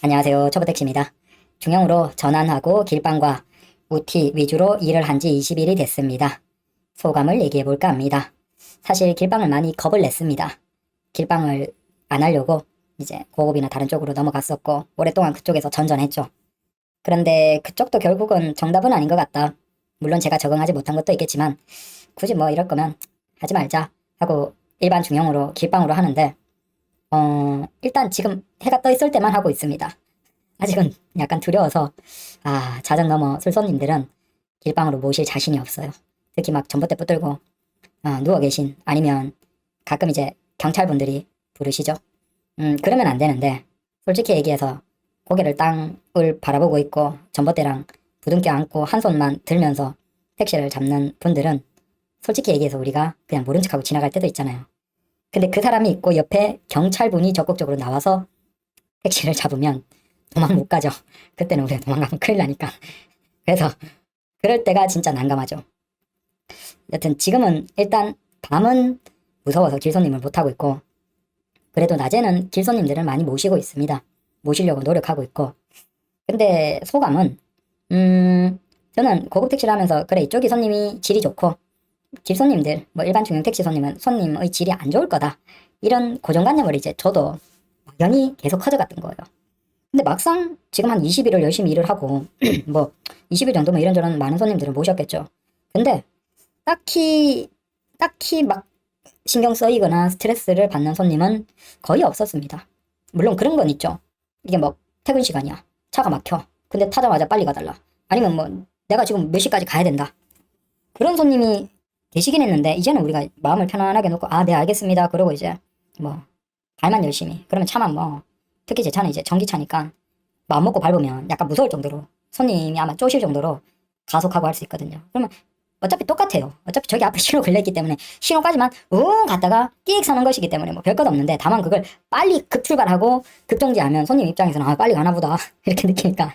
안녕하세요. 초보택시입니다. 중형으로 전환하고 길빵과 우티 위주로 일을 한 지 20일이 됐습니다. 소감을 얘기해볼까 합니다. 사실 길빵을 많이 겁을 냈습니다. 길빵을 안 하려고 이제 고급이나 다른 쪽으로 넘어갔었고 오랫동안 그쪽에서 전전했죠. 그런데 그쪽도 결국은 정답은 아닌 것 같다. 물론 제가 적응하지 못한 것도 있겠지만 굳이 뭐 이럴 거면 하지 말자 하고 일반 중형으로 길빵으로 하는데 일단 지금 해가 떠 있을 때만 하고 있습니다. 아직은 약간 두려워서 자정 넘어 술손님들은 길방으로 모실 자신이 없어요. 특히 막 전봇대 붙들고 누워 계신 아니면 가끔 이제 경찰분들이 부르시죠. 그러면 안 되는데 솔직히 얘기해서 고개를 땅을 바라보고 있고 전봇대랑 부둥켜 안고 한 손만 들면서 택시를 잡는 분들은 솔직히 얘기해서 우리가 그냥 모른 척하고 지나갈 때도 있잖아요. 근데 그 사람이 있고 옆에 경찰분이 적극적으로 나와서 택시를 잡으면 도망 못 가죠. 그때는 우리가 도망가면 큰일 나니까. 그래서 그럴 때가 진짜 난감하죠. 여튼 지금은 일단 밤은 무서워서 길손님을 못하고 있고 그래도 낮에는 길손님들을 많이 모시고 있습니다. 모시려고 노력하고 있고 근데 소감은 저는 고급 택시를 하면서 그래 이쪽이 손님이 질이 좋고 길손님들 뭐 일반 중형 택시 손님은 손님의 질이 안 좋을 거다 이런 고정관념을 이제 저도 막연히 계속 커져갔던 거예요. 근데 막상 지금 한 20일을 열심히 일을 하고 뭐 20일 정도면 이런저런 많은 손님들을 모셨겠죠. 근데 딱히 막 신경 쓰이거나 스트레스를 받는 손님은 거의 없었습니다. 물론 그런 건 있죠. 이게 뭐 퇴근 시간이야. 차가 막혀. 근데 타자마자 빨리 가달라. 아니면 뭐 내가 지금 몇 시까지 가야 된다. 그런 손님이 계시긴 했는데 이제는 우리가 마음을 편안하게 놓고 네 알겠습니다. 그러고 이제 뭐 발만 열심히 그러면 차만 뭐 특히 제 차는 이제 전기차니까 마음 먹고 밟으면 약간 무서울 정도로 손님이 아마 쪼실 정도로 가속하고 할 수 있거든요. 그러면 어차피 똑같아요. 어차피 저기 앞에 신호 걸려있기 때문에 신호까지만 갔다가 끽 서는 것이기 때문에 뭐 별것 없는데 다만 그걸 빨리 급출발하고 급정지하면 손님 입장에서는 빨리 가나 보다 이렇게 느끼니까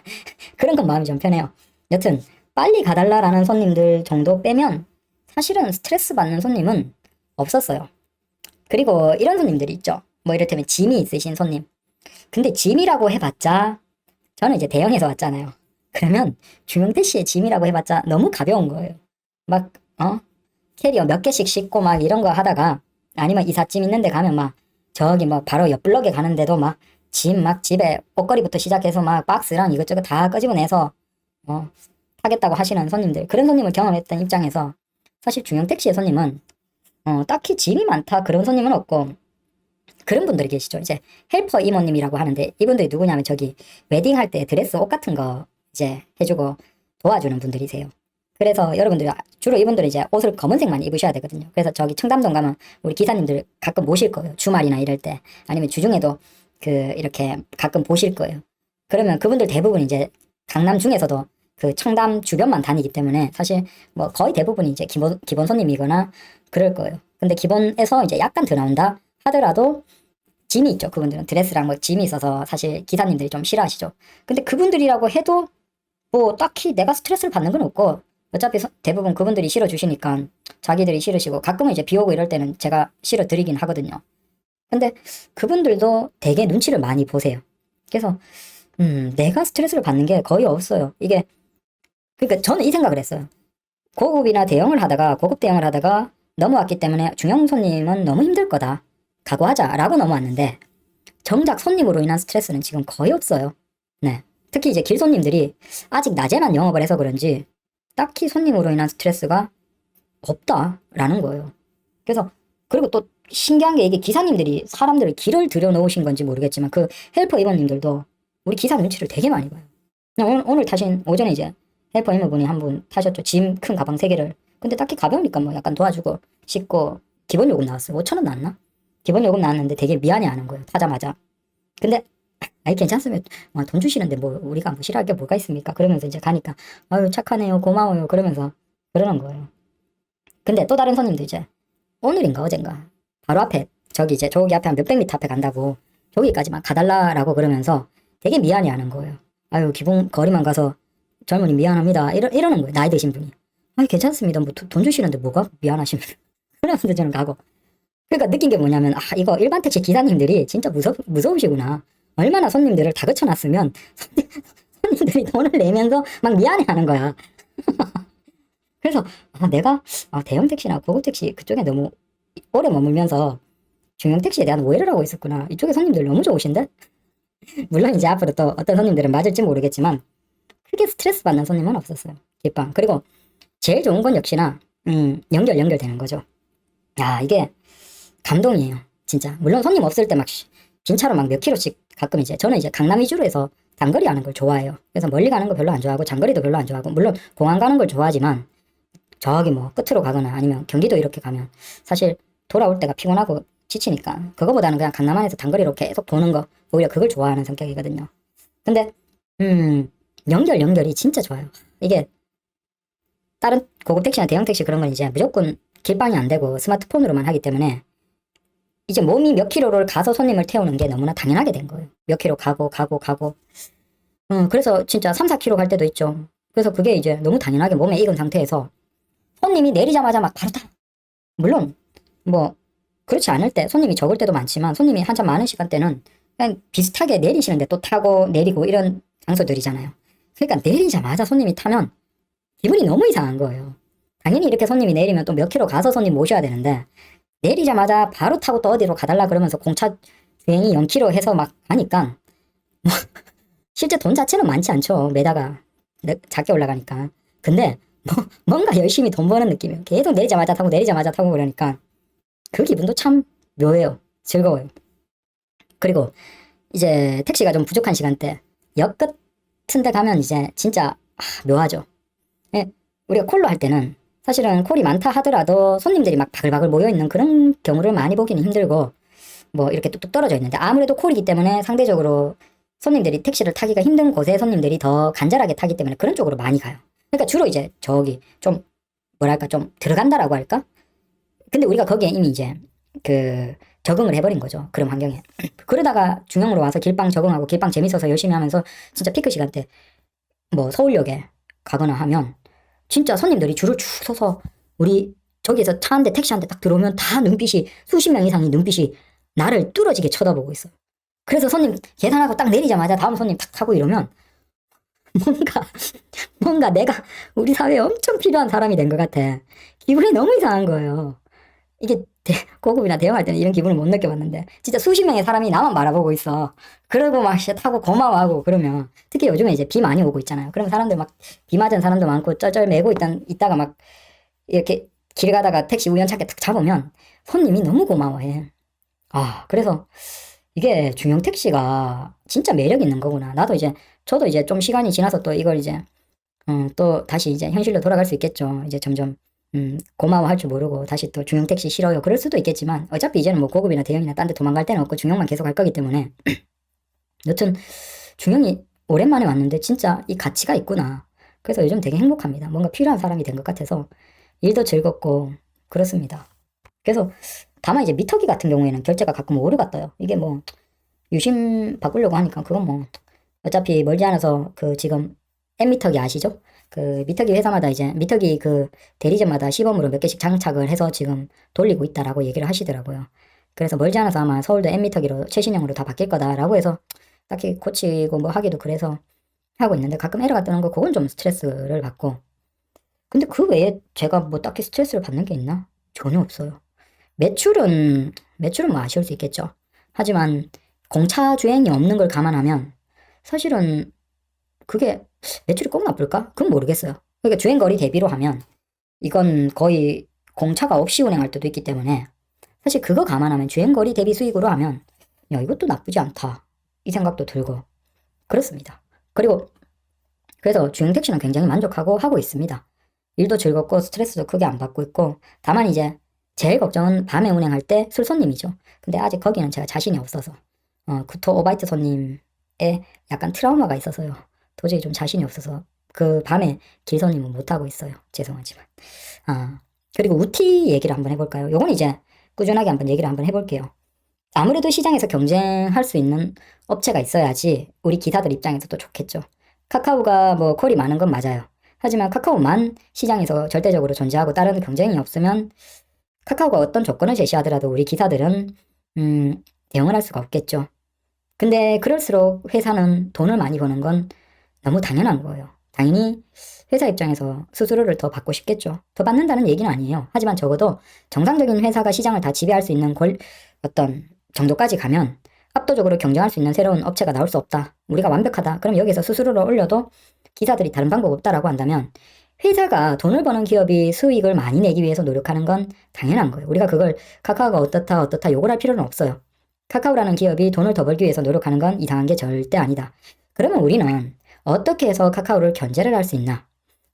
그런 건 마음이 좀 편해요. 여튼 빨리 가달라라는 손님들 정도 빼면 사실은 스트레스 받는 손님은 없었어요. 그리고 이런 손님들이 있죠. 뭐 이를테면 짐이 있으신 손님. 근데 짐이라고 해봤자 저는 이제 대형에서 왔잖아요. 그러면 중형 택시의 짐이라고 해봤자 너무 가벼운 거예요. 막 캐리어 몇 개씩 싣고 막 이런 거 하다가 아니면 이삿짐 있는 데 가면 막 저기 뭐 바로 옆 블럭에 가는데도 막 짐 막 집에 옷걸이부터 시작해서 막 박스랑 이것저것 다 끄집어내서 하겠다고 하시는 손님들 그런 손님을 경험했던 입장에서 사실 중형 택시의 손님은 딱히 짐이 많다 그런 손님은 없고 그런 분들이 계시죠. 이제 헬퍼 이모님이라고 하는데 이분들이 누구냐면 저기 웨딩할 때 드레스 옷 같은 거 이제 해주고 도와주는 분들이세요. 그래서 여러분들이 주로 이분들은 이제 옷을 검은색만 입으셔야 되거든요. 그래서 저기 청담동 가면 우리 기사님들 가끔 모실 거예요. 주말이나 이럴 때 아니면 주중에도 이렇게 가끔 보실 거예요. 그러면 그분들 대부분 이제 강남 중에서도 그 청담 주변만 다니기 때문에 사실 뭐 거의 대부분이 이제 기본 손님이거나 그럴 거예요. 근데 기본에서 이제 약간 더 나온다 하더라도 짐이 있죠. 그분들은 드레스랑 뭐 짐이 있어서 사실 기사님들이 좀 싫어하시죠. 근데 그분들이라고 해도 뭐 딱히 내가 스트레스를 받는 건 없고 어차피 대부분 그분들이 실어주시니까 자기들이 실으시고 가끔은 이제 비 오고 이럴 때는 제가 실어드리긴 하거든요. 근데 그분들도 되게 눈치를 많이 보세요. 그래서 내가 스트레스를 받는 게 거의 없어요. 이게 그러니까 저는 이 생각을 했어요. 고급이나 대형을 하다가 고급 대형을 하다가 넘어왔기 때문에 중형 손님은 너무 힘들 거다. 각오하자라고 넘어왔는데 정작 손님으로 인한 스트레스는 지금 거의 없어요. 네. 특히 이제 길 손님들이 아직 낮에만 영업을 해서 그런지 딱히 손님으로 인한 스트레스가 없다라는 거예요. 그래서 그리고 또 신기한 게 이게 기사님들이 사람들을 길을 들여놓으신 건지 모르겠지만 그 헬퍼 이모님들도 우리 기사 눈치를 되게 많이 봐요. 오늘 타신 오전에 이제 헬퍼 이모분이 한 분 타셨죠. 짐 큰 가방 3개를. 근데 딱히 가벼우니까 뭐 약간 도와주고 씻고 기본 요금 나왔어요. 5,000원 나왔나? 기본 요금 나왔는데 되게 미안해하는 거예요. 타자마자. 근데 아이 괜찮으면 돈 주시는데 뭐 우리가 무시할 게 뭐가 있습니까? 그러면서 이제 가니까 아유 착하네요 고마워요 그러면서 그러는 거예요. 근데 또 다른 손님도 이제 오늘인가 어젠가 바로 앞에 저기 앞에 한 몇백 미터 앞에 간다고 저기까지만 가달라라고 그러면서 되게 미안해하는 거예요. 아유 기본 거리만 가서 젊은이 미안합니다 이러는 거예요. 나이 드신 분이. 아니 괜찮습니다. 뭐 돈 주시는데 뭐가 미안하시면 그러면서 저는 가고. 그러니까 느낀 게 뭐냐면 이거 일반 택시 기사님들이 진짜 무서우시구나. 얼마나 손님들을 다그쳐놨으면 손님들이 돈을 내면서 막 미안해하는 거야. 그래서 내가 대형 택시나 고급 택시 그쪽에 너무 오래 머물면서 중형 택시에 대한 오해를 하고 있었구나. 이쪽에 손님들 너무 좋으신데? 물론 이제 앞으로 또 어떤 손님들은 맞을지 모르겠지만 크게 스트레스 받는 손님은 없었어요. 기빵. 그리고 제일 좋은 건 역시나 연결되는 거죠. 야, 이게 감동이에요. 진짜. 물론 손님 없을 때 막 빈 차로 막 몇 킬로씩 가끔 이제 저는 이제 강남 위주로 해서 단거리 하는 걸 좋아해요. 그래서 멀리 가는 거 별로 안 좋아하고 장거리도 별로 안 좋아하고 물론 공항 가는 걸 좋아하지만 저기 뭐 끝으로 가거나 아니면 경기도 이렇게 가면 사실 돌아올 때가 피곤하고 지치니까 그거보다는 그냥 강남 안에서 단거리로 계속 도는 거 오히려 그걸 좋아하는 성격이거든요. 근데 연결이 진짜 좋아요. 이게 다른 고급 택시나 대형 택시 그런 건 이제 무조건 길빵이 안 되고 스마트폰으로만 하기 때문에 이제 몸이 몇 킬로를 가서 손님을 태우는 게 너무나 당연하게 된 거예요. 몇 킬로 가고. 그래서 진짜 3, 4킬로 갈 때도 있죠. 그래서 그게 이제 너무 당연하게 몸에 익은 상태에서 손님이 내리자마자 막 바로 타. 물론 뭐 그렇지 않을 때 손님이 적을 때도 많지만 손님이 한참 많은 시간대는 그냥 비슷하게 내리시는데 또 타고 내리고 이런 장소들이잖아요. 그러니까 내리자마자 손님이 타면 기분이 너무 이상한 거예요. 당연히 이렇게 손님이 내리면 또 몇 킬로 가서 손님 모셔야 되는데 내리자마자 바로 타고 또 어디로 가달라 그러면서 공차 주행이 0킬로 해서 막 가니까 뭐 실제 돈 자체는 많지 않죠. 매다가 작게 올라가니까. 근데 뭔가 열심히 돈 버는 느낌이에요. 계속 내리자마자 타고 그러니까 그 기분도 참 묘해요. 즐거워요. 그리고 이제 택시가 좀 부족한 시간대 역 같은 데 가면 이제 진짜 묘하죠. 예, 우리가 콜로 할 때는 사실은 콜이 많다 하더라도 손님들이 막 바글바글 모여있는 그런 경우를 많이 보기는 힘들고 뭐 이렇게 뚝뚝 떨어져 있는데 아무래도 콜이기 때문에 상대적으로 손님들이 택시를 타기가 힘든 곳에 손님들이 더 간절하게 타기 때문에 그런 쪽으로 많이 가요. 그러니까 주로 이제 저기 좀 뭐랄까 좀 들어간다라고 할까? 근데 우리가 거기에 이미 이제 그 적응을 해버린 거죠. 그런 환경에. 그러다가 중형으로 와서 길빵 적응하고 길빵 재밌어서 열심히 하면서 진짜 피크 시간대 뭐 서울역에 가거나 하면 진짜 손님들이 줄을 쭉 서서 우리 저기에서 차 한 대 택시 한 대 딱 들어오면 다 눈빛이 수십 명 이상이 눈빛이 나를 뚫어지게 쳐다보고 있어요. 그래서 손님 계산하고 딱 내리자마자 다음 손님 탁 타고 이러면 뭔가 내가 우리 사회에 엄청 필요한 사람이 된 것 같아. 기분이 너무 이상한 거예요. 이게 고급이나 대형할 때는 이런 기분을 못 느껴봤는데 진짜 수십 명의 사람이 나만 바라보고 있어. 그러고 막 타고 고마워하고 그러면 특히 요즘에 이제 비 많이 오고 있잖아요. 그러면 사람들 막 비 맞은 사람도 많고 쩔쩔 매고 있다가 막 이렇게 길 가다가 택시 우연찮게 탁 잡으면 손님이 너무 고마워해. 그래서 이게 중형 택시가 진짜 매력 있는 거구나. 저도 이제 좀 시간이 지나서 또 이걸 이제 또 다시 이제 현실로 돌아갈 수 있겠죠. 이제 점점 고마워할 줄 모르고 다시 또 중형 택시 싫어요. 그럴 수도 있겠지만 어차피 이제는 뭐 고급이나 대형이나 딴 데 도망갈 데는 없고 중형만 계속 할 거기 때문에 여튼 중형이 오랜만에 왔는데 진짜 이 가치가 있구나. 그래서 요즘 되게 행복합니다. 뭔가 필요한 사람이 된 것 같아서 일도 즐겁고 그렇습니다. 그래서 다만 이제 미터기 같은 경우에는 결제가 가끔 오류가 떠요. 이게 뭐 유심 바꾸려고 하니까 그건 뭐 어차피 멀지 않아서 그 지금 M미터기 아시죠? 그 미터기 회사마다 이제 미터기 그 대리점마다 시범으로 몇 개씩 장착을 해서 지금 돌리고 있다라고 얘기를 하시더라고요. 그래서 멀지 않아서 아마 서울도 M미터기로 최신형으로 다 바뀔 거다라고 해서 딱히 고치고 뭐 하기도 그래서 하고 있는데 가끔 에러가 뜨는 거 그건 좀 스트레스를 받고 근데 그 외에 제가 뭐 딱히 스트레스를 받는 게 있나? 전혀 없어요. 매출은 뭐 아쉬울 수 있겠죠. 하지만 공차 주행이 없는 걸 감안하면 사실은 그게 매출이 꼭 나쁠까? 그건 모르겠어요. 그러니까 주행거리 대비로 하면 이건 거의 공차가 없이 운행할 때도 있기 때문에 사실 그거 감안하면 주행거리 대비 수익으로 하면 야 이것도 나쁘지 않다 이 생각도 들고 그렇습니다. 그리고 그래서 주행택시는 굉장히 만족하고 하고 있습니다. 일도 즐겁고 스트레스도 크게 안 받고 있고 다만 이제 제일 걱정은 밤에 운행할 때 술 손님이죠. 근데 아직 거기는 제가 자신이 없어서 구토 오바이트 손님에 약간 트라우마가 있어서요. 도저히 좀 자신이 없어서 그 밤에 길 손님은 못하고 있어요. 죄송하지만. 그리고 우티 얘기를 한번 해볼까요? 요건 이제 꾸준하게 한번 얘기를 한번 해볼게요. 아무래도 시장에서 경쟁할 수 있는 업체가 있어야지 우리 기사들 입장에서도 좋겠죠. 카카오가 뭐 콜이 많은 건 맞아요. 하지만 카카오만 시장에서 절대적으로 존재하고 다른 경쟁이 없으면 카카오가 어떤 조건을 제시하더라도 우리 기사들은 대응을 할 수가 없겠죠. 근데 그럴수록 회사는 돈을 많이 버는 건 너무 당연한 거예요. 당연히 회사 입장에서 수수료를 더 받고 싶겠죠. 더 받는다는 얘기는 아니에요. 하지만 적어도 정상적인 회사가 시장을 다 지배할 수 있는 어떤 정도까지 가면 압도적으로 경쟁할 수 있는 새로운 업체가 나올 수 없다. 우리가 완벽하다. 그럼 여기서 수수료를 올려도 기사들이 다른 방법 없다라고 한다면 회사가 돈을 버는 기업이 수익을 많이 내기 위해서 노력하는 건 당연한 거예요. 우리가 그걸 카카오가 어떻다 욕을 할 필요는 없어요. 카카오라는 기업이 돈을 더 벌기 위해서 노력하는 건 이상한 게 절대 아니다. 그러면 우리는 어떻게 해서 카카오를 견제를 할 수 있나?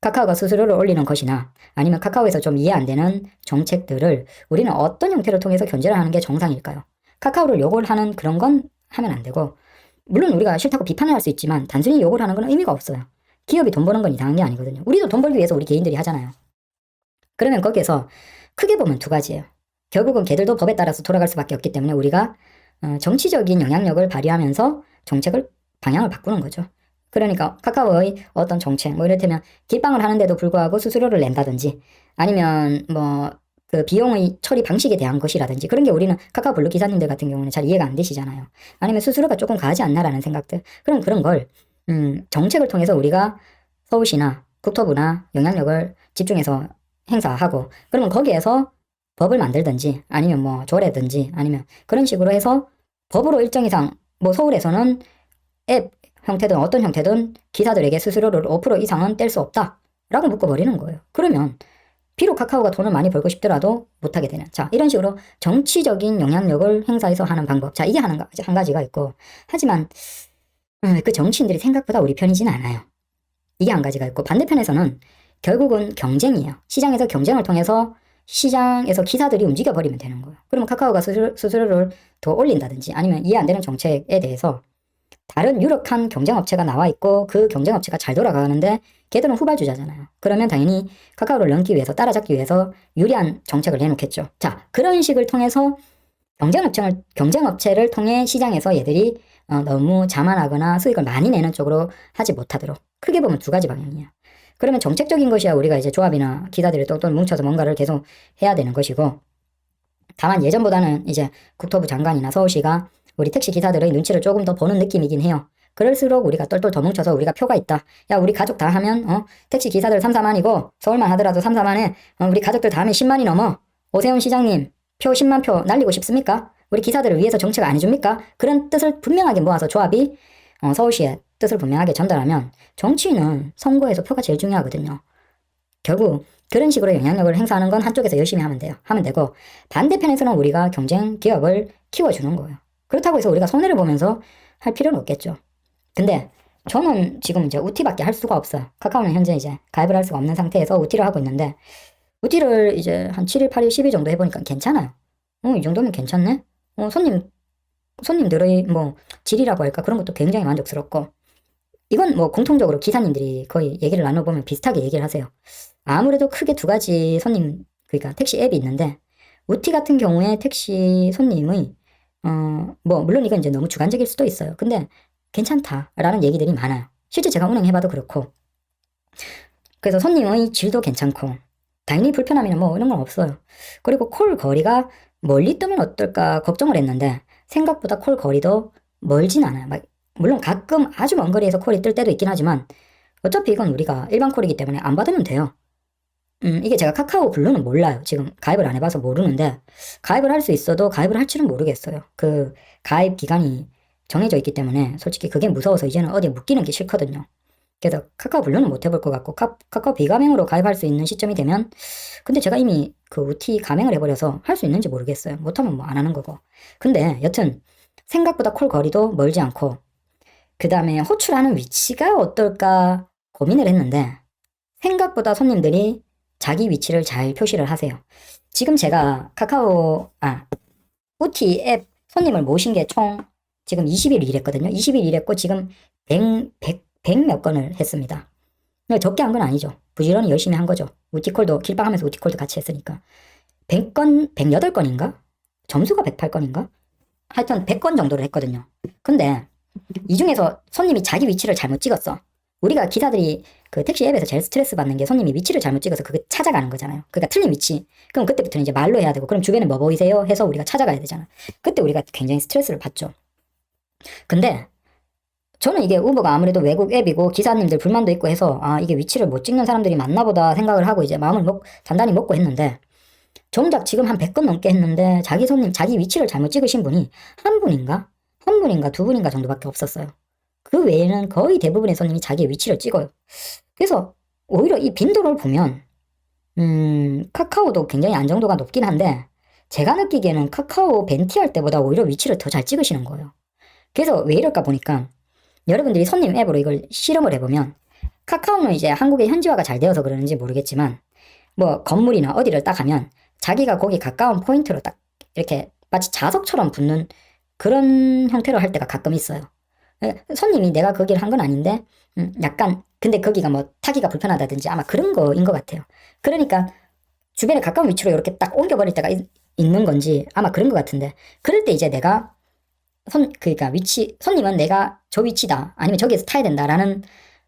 카카오가 수수료를 올리는 것이나 아니면 카카오에서 좀 이해 안 되는 정책들을 우리는 어떤 형태를 통해서 견제를 하는 게 정상일까요? 카카오를 욕을 하는 그런 건 하면 안 되고, 물론 우리가 싫다고 비판을 할 수 있지만 단순히 욕을 하는 건 의미가 없어요. 기업이 돈 버는 건 이상한 게 아니거든요. 우리도 돈 벌기 위해서 우리 개인들이 하잖아요. 그러면 거기에서 크게 보면 두 가지예요. 결국은 걔들도 법에 따라서 돌아갈 수밖에 없기 때문에 우리가 정치적인 영향력을 발휘하면서 정책을 방향을 바꾸는 거죠. 그러니까 카카오의 어떤 정책, 뭐 이를테면 길빵을 하는데도 불구하고 수수료를 낸다든지 아니면 뭐 그 비용의 처리 방식에 대한 것이라든지 그런 게 우리는 카카오 블루 기사님들 같은 경우는 잘 이해가 안 되시잖아요. 아니면 수수료가 조금 과하지 않나라는 생각들. 그런 걸 정책을 통해서 우리가 서울시나 국토부나 영향력을 집중해서 행사하고 그러면 거기에서 법을 만들든지 아니면 뭐 조례든지 아니면 그런 식으로 해서 법으로 일정 이상 뭐 서울에서는 앱 형태든 어떤 형태든 기사들에게 수수료를 5% 이상은 뗄 수 없다 라고 묶어버리는 거예요. 그러면 비록 카카오가 돈을 많이 벌고 싶더라도 못하게 되는. 자, 이런 식으로 정치적인 영향력을 행사해서 하는 방법. 자, 이게 한 가지가 있고. 하지만 그 정치인들이 생각보다 우리 편이진 않아요. 이게 한 가지가 있고 반대편에서는 결국은 경쟁이에요. 시장에서 경쟁을 통해서 시장에서 기사들이 움직여버리면 되는 거예요. 그러면 카카오가 수수료를 더 올린다든지 아니면 이해 안 되는 정책에 대해서 다른 유력한 경쟁업체가 나와 있고 그 경쟁업체가 잘 돌아가는데 걔들은 후발주자잖아요. 그러면 당연히 카카오를 넘기 위해서 따라잡기 위해서 유리한 정책을 내놓겠죠. 자, 그런 식을 통해서 경쟁업체를 통해 시장에서 얘들이 너무 자만하거나 수익을 많이 내는 쪽으로 하지 못하도록 크게 보면 두 가지 방향이에요. 그러면 정책적인 것이야 우리가 이제 조합이나 기사들이 또 뭉쳐서 뭔가를 계속 해야 되는 것이고 다만 예전보다는 이제 국토부 장관이나 서울시가 우리 택시 기사들의 눈치를 조금 더 보는 느낌이긴 해요. 그럴수록 우리가 똘똘 더 뭉쳐서 우리가 표가 있다. 야, 우리 가족 다 하면 택시 기사들 3, 4만이고 서울만 하더라도 3, 4만에 우리 가족들 다 하면 10만이 넘어. 오세훈 시장님 표 10만 표 날리고 싶습니까? 우리 기사들을 위해서 정책 안 해줍니까? 그런 뜻을 분명하게 모아서 조합이 서울시에 뜻을 분명하게 전달하면 정치인은 선거에서 표가 제일 중요하거든요. 결국 그런 식으로 영향력을 행사하는 건 한쪽에서 열심히 하면 돼요. 하면 되고 반대편에서는 우리가 경쟁 기업을 키워주는 거예요. 그렇다고 해서 우리가 손해를 보면서 할 필요는 없겠죠. 근데 저는 지금 이제 우티밖에 할 수가 없어요. 카카오는 현재 이제 가입을 할 수가 없는 상태에서 우티를 하고 있는데 우티를 이제 한 7일, 8일, 10일 정도 해보니까 괜찮아요. 이 정도면 괜찮네? 손님들의 뭐 질이라고 할까 그런 것도 굉장히 만족스럽고 이건 뭐 공통적으로 기사님들이 거의 얘기를 나눠보면 비슷하게 얘기를 하세요. 아무래도 크게 두 가지 그러니까 택시 앱이 있는데 우티 같은 경우에 택시 손님의 뭐 물론 이건 이제 너무 주관적일 수도 있어요. 근데 괜찮다라는 얘기들이 많아요. 실제 제가 운행해봐도 그렇고 그래서 손님의 질도 괜찮고 당연히 불편함이나 뭐 이런 건 없어요. 그리고 콜 거리가 멀리 뜨면 어떨까 걱정을 했는데 생각보다 콜 거리도 멀진 않아요. 물론 가끔 아주 먼 거리에서 콜이 뜰 때도 있긴 하지만 어차피 이건 우리가 일반 콜이기 때문에 안 받으면 돼요. 이게 제가 카카오 블루는 몰라요. 지금 가입을 안 해봐서 모르는데 가입을 할 수 있어도 가입을 할지는 모르겠어요. 그 가입 기간이 정해져 있기 때문에 솔직히 그게 무서워서 이제는 어디에 묶이는 게 싫거든요. 그래서 카카오 블루는 못 해볼 것 같고 카카오 비가맹으로 가입할 수 있는 시점이 되면 근데 제가 이미 그 우티 가맹을 해버려서 할 수 있는지 모르겠어요. 못하면 뭐 안 하는 거고. 근데 여튼 생각보다 콜 거리도 멀지 않고 그 다음에 호출하는 위치가 어떨까 고민을 했는데 생각보다 손님들이 자기 위치를 잘 표시를 하세요. 지금 제가 우티 앱 손님을 모신 게 총 지금 20일 일했거든요. 20일 일했고 지금 100 몇 건을 했습니다. 적게 한 건 아니죠. 부지런히 열심히 한 거죠. 우티콜도 길빵하면서 우티콜도 같이 했으니까 100건, 108건인가? 점수가 108건인가? 하여튼 100건 정도를 했거든요. 근데 이 중에서 손님이 자기 위치를 잘못 찍었어. 우리가 기사들이 그 택시 앱에서 제일 스트레스 받는 게 손님이 위치를 잘못 찍어서 그거 찾아가는 거잖아요. 그러니까 틀린 위치. 그럼 그때부터는 이제 말로 해야 되고 그럼 주변에 뭐 보이세요? 해서 우리가 찾아가야 되잖아. 그때 우리가 굉장히 스트레스를 받죠. 근데 저는 이게 우버가 아무래도 외국 앱이고 기사님들 불만도 있고 해서 아 이게 위치를 못 찍는 사람들이 많나 보다 생각을 하고 이제 마음을 단단히 먹고 했는데 정작 지금 한 100건 넘게 했는데 자기 손님 자기 위치를 잘못 찍으신 분이 한 분인가? 한 분인가 두 분인가 정도밖에 없었어요. 그 외에는 거의 대부분의 손님이 자기의 위치를 찍어요. 그래서 오히려 이 빈도를 보면 카카오도 굉장히 안정도가 높긴 한데 제가 느끼기에는 카카오 벤티할 때보다 오히려 위치를 더 잘 찍으시는 거예요. 그래서 왜 이럴까 보니까 여러분들이 손님 앱으로 이걸 실험을 해보면 카카오는 이제 한국의 현지화가 잘 되어서 그러는지 모르겠지만 뭐 건물이나 어디를 딱 가면 자기가 거기 가까운 포인트로 딱 이렇게 마치 자석처럼 붙는 그런 형태로 할 때가 가끔 있어요. 손님이 내가 거기를 한 건 아닌데 약간 근데 거기가 뭐 타기가 불편하다든지 아마 그런 거인 것 같아요. 그러니까 주변에 가까운 위치로 이렇게 딱 옮겨버릴 때가 있는 건지 아마 그런 것 같은데 그럴 때 이제 내가 그러니까 손님은 내가 저 위치다 아니면 저기에서 타야 된다라는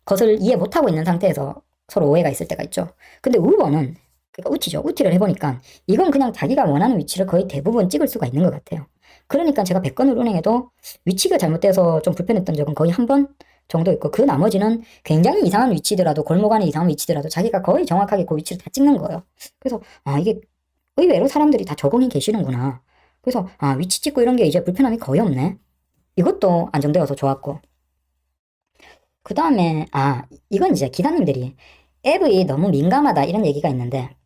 것을 이해 못하고 있는 상태에서 서로 오해가 있을 때가 있죠. 근데 우버는 그러니까 우티죠. 우티를 해보니까 이건 그냥 자기가 원하는 위치를 거의 대부분 찍을 수가 있는 것 같아요. 그러니까 제가 100건을 운행해도 위치가 잘못돼서 좀 불편했던 적은 거의 한 번 정도 있고 그 나머지는 굉장히 이상한 위치더라도 골목 안에 이상한 위치더라도 자기가 거의 정확하게 그 위치를 다 찍는 거예요. 그래서 아 이게 의외로 사람들이 다 적응이 계시는구나. 그래서 아 위치 찍고 이런 게 이제 불편함이 거의 없네. 이것도 안정되어서 좋았고 그 다음에 아 이건 이제 기사님들이 앱이 너무 민감하다 이런 얘기가 있는데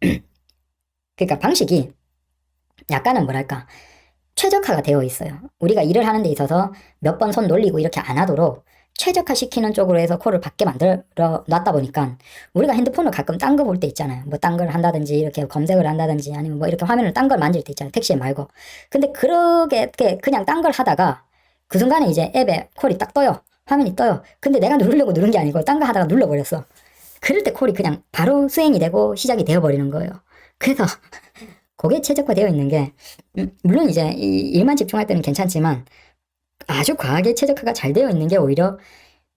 그러니까 방식이 약간은 뭐랄까 최적화가 되어 있어요. 우리가 일을 하는 데 있어서 몇 번 손 놀리고 이렇게 안 하도록 최적화시키는 쪽으로 해서 콜을 받게 만들어 놨다 보니까 우리가 핸드폰을 가끔 딴 거 볼 때 있잖아요. 뭐 딴 걸 한다든지 이렇게 검색을 한다든지 아니면 뭐 이렇게 화면을 딴 걸 만질 때 있잖아요. 택시에 말고. 근데 그러게 그냥 딴 걸 하다가 그 순간에 이제 앱에 콜이 딱 떠요. 화면이 떠요. 근데 내가 누르려고 누른 게 아니고 딴 거 하다가 눌러버렸어. 그럴 때 콜이 그냥 바로 수행이 되고 시작이 되어버리는 거예요. 그래서 그게 최적화되어 있는 게 물론 이제 이 일만 집중할 때는 괜찮지만 아주 과하게 최적화가 잘 되어 있는 게 오히려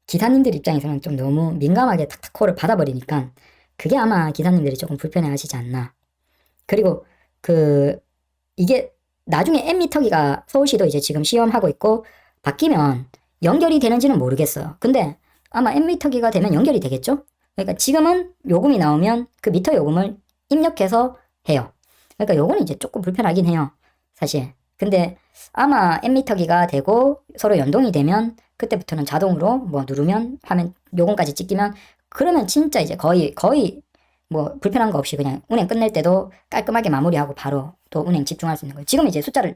기사님들 입장에서는 좀 너무 민감하게 탁탁 콜을 받아버리니까 그게 아마 기사님들이 조금 불편해 하시지 않나. 그리고 이게 나중에 앱 미터기가 서울시도 이제 지금 시험하고 있고 바뀌면 연결이 되는지는 모르겠어요. 근데 아마 앱 미터기가 되면 연결이 되겠죠? 그러니까 지금은 요금이 나오면 그 미터 요금을 입력해서 해요. 그러니까 요거는 이제 조금 불편하긴 해요. 사실. 근데 아마 앱미터기가 되고 서로 연동이 되면 그때부터는 자동으로 뭐 누르면 화면 요금까지 찍히면 그러면 진짜 이제 거의 뭐 불편한 거 없이 그냥 운행 끝낼 때도 깔끔하게 마무리하고 바로 또 운행 집중할 수 있는 거예요. 지금 이제 숫자를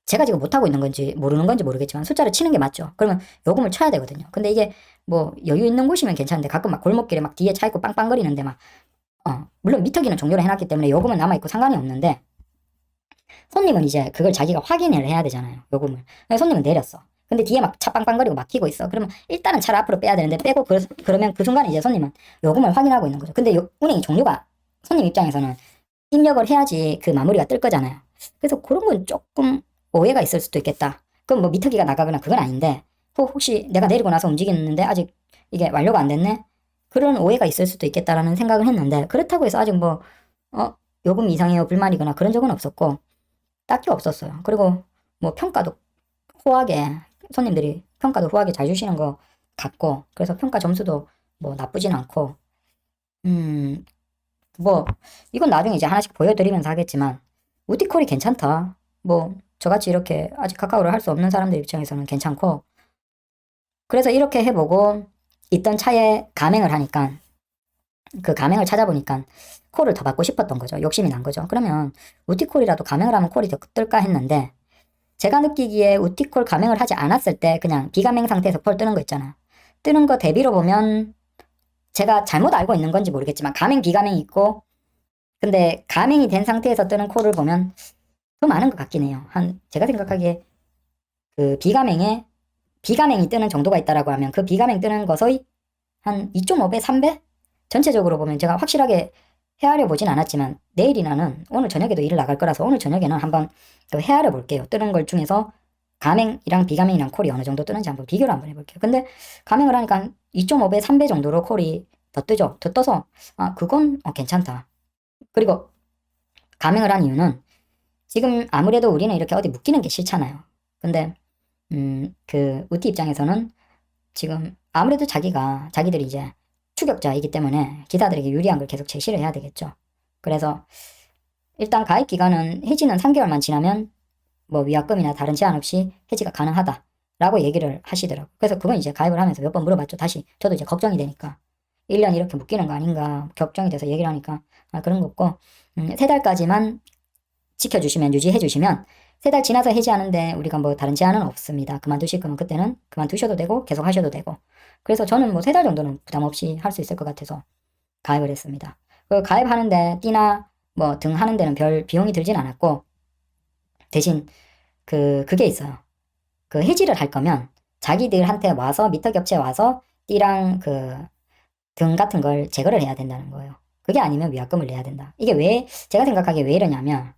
제가 지금 못하고 있는 건지 모르는 건지 모르겠지만 숫자를 치는 게 맞죠. 그러면 요금을 쳐야 되거든요. 근데 이게 뭐 여유 있는 곳이면 괜찮은데 가끔 막 골목길에 막 뒤에 차 있고 빵빵거리는데 막 물론 미터기는 종료를 해놨기 때문에 요금은 남아있고 상관이 없는데 손님은 이제 그걸 자기가 확인을 해야 되잖아요. 요금을. 근데 손님은 내렸어. 근데 뒤에 막 차 빵빵거리고 막히고 있어. 그러면 일단은 차를 앞으로 빼야 되는데 빼고 그러면 그 순간에 이제 손님은 요금을 확인하고 있는 거죠. 근데 운행이 종료가 손님 입장에서는 입력을 해야지 그 마무리가 뜰 거잖아요. 그래서 그런 건 조금 오해가 있을 수도 있겠다. 그럼 뭐 미터기가 나가거나 그건 아닌데 혹시 내가 내리고 나서 움직이는데 아직 이게 완료가 안 됐네? 그런 오해가 있을 수도 있겠다라는 생각을 했는데 그렇다고 해서 아직 뭐 요금 이상해요 불만이거나 그런 적은 없었고 딱히 없었어요. 그리고 뭐 평가도 후하게 손님들이 평가도 후하게 잘 주시는 것 같고 그래서 평가 점수도 뭐 나쁘진 않고 뭐 이건 나중에 이제 하나씩 보여드리면서 하겠지만 우티콜이 괜찮다. 뭐 저같이 이렇게 아직 카카오를 할 수 없는 사람들 입장에서는 괜찮고 그래서 이렇게 해보고 있던 차에 가맹을 하니까 그 가맹을 찾아보니까 콜을 더 받고 싶었던 거죠. 욕심이 난 거죠. 그러면 우티콜이라도 가맹을 하면 콜이 더 뜰까 했는데 제가 느끼기에 우티콜 가맹을 하지 않았을 때 그냥 비가맹 상태에서 콜 뜨는 거 있잖아요. 뜨는 거 대비로 보면 제가 잘못 알고 있는 건지 모르겠지만 가맹 비가맹이 있고 근데 가맹이 된 상태에서 뜨는 콜을 보면 더 많은 것 같긴 해요. 제가 생각하기에 그 비가맹이 뜨는 정도가 있다라고 하면 그 비가맹 뜨는 것의 한 2.5배, 3배? 전체적으로 보면 제가 확실하게 헤아려 보진 않았지만 내일이나는 오늘 저녁에도 일을 나갈 거라서 오늘 저녁에는 한번 또 헤아려 볼게요. 뜨는 걸 중에서 가맹이랑 비가맹이랑 콜이 어느 정도 뜨는지 한번 비교를 한번 해볼게요. 근데 가맹을 하니까 2.5배, 3배 정도로 콜이 더 뜨죠. 더 떠서 그건 괜찮다. 그리고 가맹을 한 이유는 지금 아무래도 우리는 이렇게 어디 묶이는 게 싫잖아요. 근데 그 우티 입장에서는 지금 아무래도 자기들이 이제 추격자이기 때문에 기사들에게 유리한 걸 계속 제시를 해야 되겠죠. 그래서 일단 가입 기간은 해지는 3개월만 지나면 뭐 위약금이나 다른 제한 없이 해지가 가능하다라고 얘기를 하시더라고요. 그래서 그건 이제 가입을 하면서 몇 번 물어봤죠. 다시 저도 이제 걱정이 되니까 1년 이렇게 묶이는 거 아닌가 걱정이 돼서 얘기를 하니까 그런 거 없고 3달까지만 지켜주시면 유지해 주시면 3달 지나서 해지하는데 우리가 뭐 다른 제한은 없습니다. 그만두실 거면 그때는 그만두셔도 되고 계속 하셔도 되고 그래서 저는 뭐 3달 정도는 부담 없이 할 수 있을 것 같아서 가입을 했습니다. 그 가입하는데 띠나 뭐 등 하는 데는 별 비용이 들진 않았고 대신 그게 있어요. 그 해지를 할 거면 자기들한테 와서 미터 ገብ체에 와서 띠랑 그 등 같은 걸 제거를 해야 된다는 거예요. 그게 아니면 위약금을 내야 된다. 이게 왜 제가 생각하기에 왜 이러냐면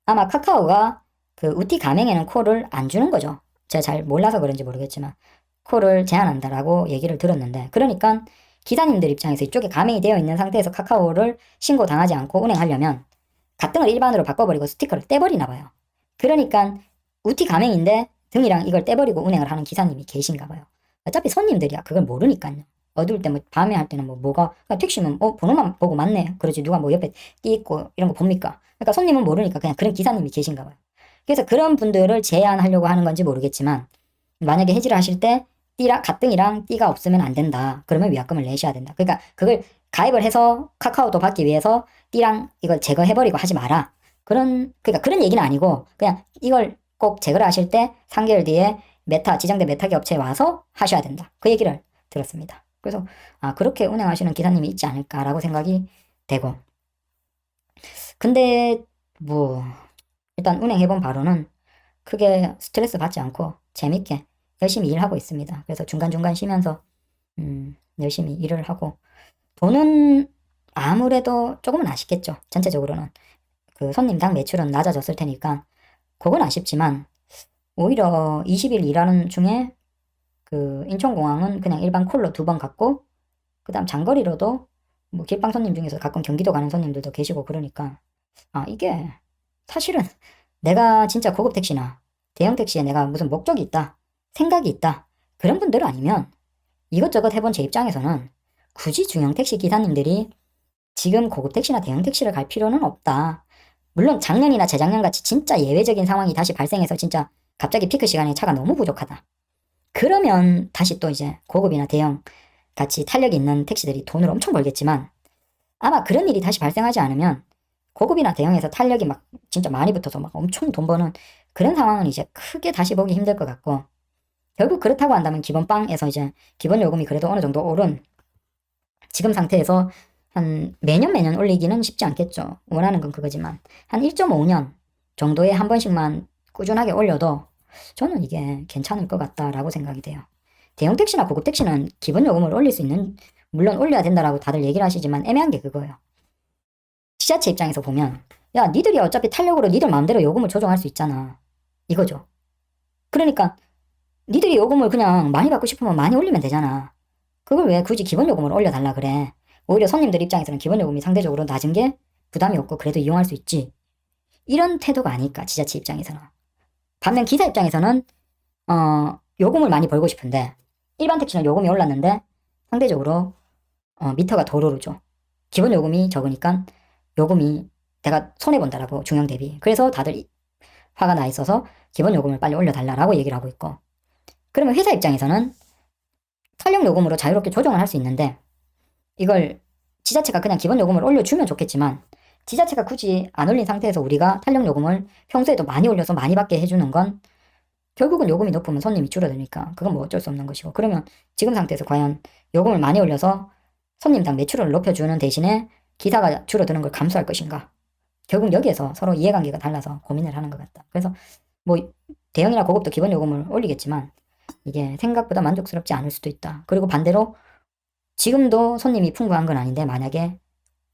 아마 카카오가 그 우티 가맹에는 콜을 안 주는 거죠. 제가 잘 몰라서 그런지 모르겠지만 콜을 제한한다라고 얘기를 들었는데 그러니까 기사님들 입장에서 이쪽에 가맹이 되어 있는 상태에서 카카오를 신고당하지 않고 운행하려면 가등을 일반으로 바꿔버리고 스티커를 떼버리나 봐요. 그러니까 우티 가맹인데 등이랑 이걸 떼버리고 운행을 하는 기사님이 계신가 봐요. 어차피 손님들이야 그걸 모르니까요. 어두울 때 뭐 밤에 할 때는 뭐 뭐가 그러니까 택시면 번호만 보고 맞네. 그러지 누가 뭐 옆에 띠 있고 이런 거 봅니까? 그러니까 손님은 모르니까 그냥 그런 기사님이 계신가 봐요. 그래서 그런 분들을 제한하려고 하는 건지 모르겠지만 만약에 해지를 하실 때 띠랑 가등이랑 띠가 없으면 안 된다. 그러면 위약금을 내셔야 된다. 그러니까 그걸 가입을 해서 카카오도 받기 위해서 띠랑 이걸 제거해버리고 하지 마라. 그러니까 그런 얘기는 아니고 그냥 이걸 꼭 제거를 하실 때 3개월 뒤에 지정된 메타 업체에 와서 하셔야 된다. 그 얘기를 들었습니다. 그래서 그렇게 운행하시는 기사님이 있지 않을까라고 생각이 되고 근데 뭐 일단 운행해본 바로는 크게 스트레스 받지 않고 재밌게 열심히 일하고 있습니다. 그래서 중간중간 쉬면서 열심히 일을 하고 돈은 아무래도 조금은 아쉽겠죠. 전체적으로는 그 손님당 매출은 낮아졌을 테니까 그건 아쉽지만 오히려 20일 일하는 중에 그 인천공항은 그냥 일반 콜로 2번 갔고 그 다음 장거리로도 뭐 길방 손님 중에서 가끔 경기도 가는 손님들도 계시고 그러니까 이게 사실은 내가 진짜 고급 택시나 대형 택시에 내가 무슨 목적이 있다 생각이 있다 그런 분들 아니면 이것저것 해본 제 입장에서는 굳이 중형 택시 기사님들이 지금 고급 택시나 대형 택시를 갈 필요는 없다. 물론 작년이나 재작년 같이 진짜 예외적인 상황이 다시 발생해서 진짜 갑자기 피크 시간에 차가 너무 부족하다. 그러면 다시 또 이제 고급이나 대형 같이 탄력이 있는 택시들이 돈을 엄청 벌겠지만 아마 그런 일이 다시 발생하지 않으면 고급이나 대형에서 탄력이 막 진짜 많이 붙어서 막 엄청 돈 버는 그런 상황은 이제 크게 다시 보기 힘들 것 같고 결국 그렇다고 한다면 기본빵에서 이제 기본 요금이 그래도 어느 정도 오른 지금 상태에서 한 매년 올리기는 쉽지 않겠죠. 원하는 건 그거지만 한 1.5년 정도에 한 번씩만 꾸준하게 올려도 저는 이게 괜찮을 것 같다라고 생각이 돼요. 대형 택시나 고급 택시는 기본 요금을 올릴 수 있는 물론 올려야 된다라고 다들 얘기를 하시지만 애매한 게 그거예요. 지자체 입장에서 보면 야 니들이 어차피 탄력으로 니들 마음대로 요금을 조정할 수 있잖아. 이거죠. 그러니까 니들이 요금을 그냥 많이 받고 싶으면 많이 올리면 되잖아. 그걸 왜 굳이 기본 요금을 올려달라 그래. 오히려 손님들 입장에서는 기본 요금이 상대적으로 낮은 게 부담이 없고 그래도 이용할 수 있지. 이런 태도가 아닐까 지자체 입장에서는. 반면 기사 입장에서는 요금을 많이 벌고 싶은데 일반 택시는 요금이 올랐는데 상대적으로 미터가 덜 오르죠. 기본 요금이 적으니까 요금이 내가 손해본다라고 중형 대비. 그래서 다들 화가 나 있어서 기본 요금을 빨리 올려달라고 얘기를 하고 있고 그러면 회사 입장에서는 탄력 요금으로 자유롭게 조정을 할 수 있는데 이걸 지자체가 그냥 기본 요금을 올려주면 좋겠지만 지자체가 굳이 안 올린 상태에서 우리가 탄력 요금을 평소에도 많이 올려서 많이 받게 해주는 건 결국은 요금이 높으면 손님이 줄어드니까 그건 뭐 어쩔 수 없는 것이고 그러면 지금 상태에서 과연 요금을 많이 올려서 손님당 매출을 높여주는 대신에 기사가 줄어드는 걸 감수할 것인가 결국 여기에서 서로 이해관계가 달라서 고민을 하는 것 같다. 그래서 뭐 대형이나 고급도 기본 요금을 올리겠지만 이게 생각보다 만족스럽지 않을 수도 있다. 그리고 반대로 지금도 손님이 풍부한 건 아닌데 만약에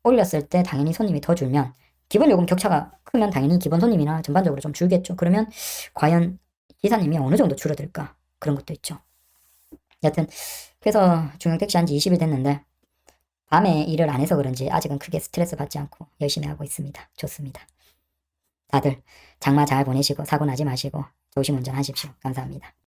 올렸을 때 당연히 손님이 더 줄면 기본 요금 격차가 크면 당연히 기본 손님이나 전반적으로 좀 줄겠죠. 그러면 과연 기사님이 어느 정도 줄어들까? 그런 것도 있죠. 여튼 그래서 중형 택시 한지 20일 됐는데 밤에 일을 안 해서 그런지 아직은 크게 스트레스 받지 않고 열심히 하고 있습니다. 좋습니다. 다들 장마 잘 보내시고 사고 나지 마시고 조심 운전하십시오. 감사합니다.